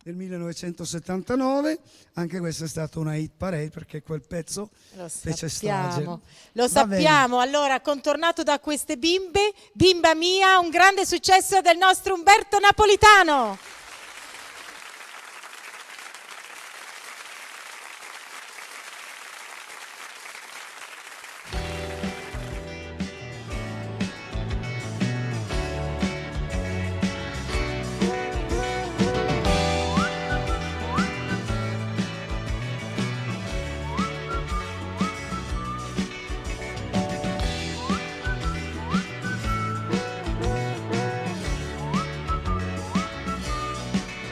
del 1979, anche questa è stata una hit parade perché quel pezzo fece strage. Lo sappiamo. Allora, contornato da queste bimbe, Bimba Mia, un grande successo del nostro Umberto Napolitano.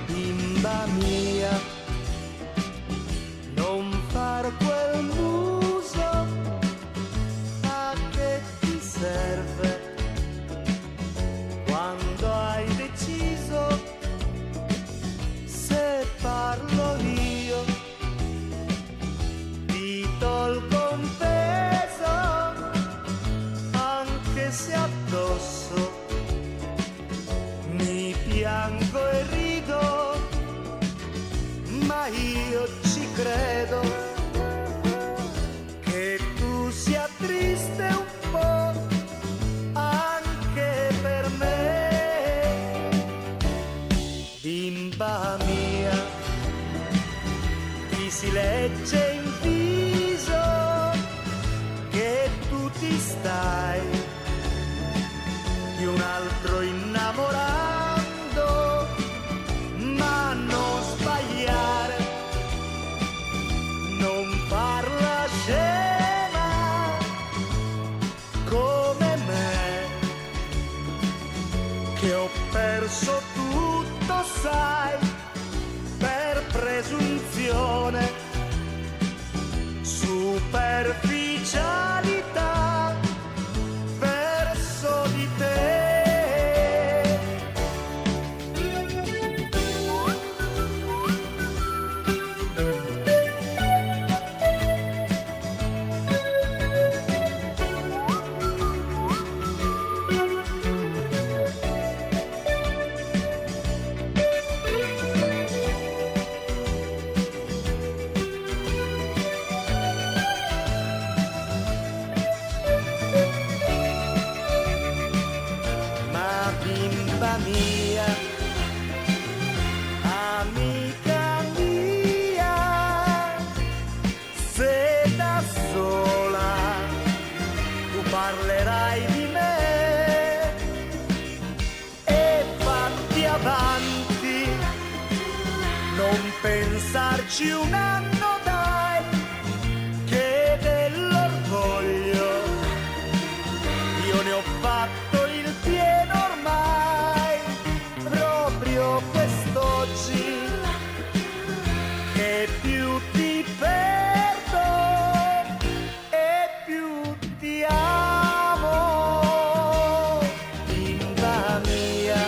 Bimba mia, non far quel muso, a che ti serve quando hai deciso? Se parlo io ti tolgo un peso, anche se addosso mi piango e rido, ma io ci credo che tu sia triste un po' anche per me. Bimba mia, ti si legge in viso che tu ti stai di un altro innamorando, ma non sbagliare, non farla scema come me, che ho perso tutto, sai, per presunzione, superficialità verso di te. Ma bimba mia, amica mia, se da sola tu parlerai di me e vatti avanti, non pensarci un anno dai, che dell'orgoglio io ne ho fatto il pieno ormai, proprio quest'oggi che più ti perdo e più ti amo. Bimba mia,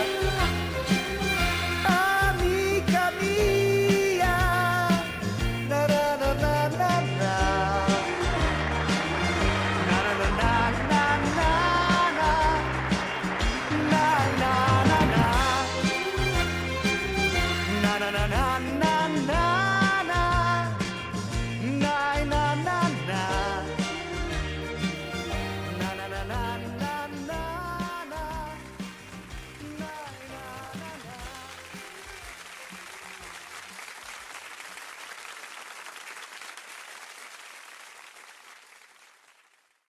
amica mia, na na na na na na. Na na na na na na na. Na na na na. Na na na na na na.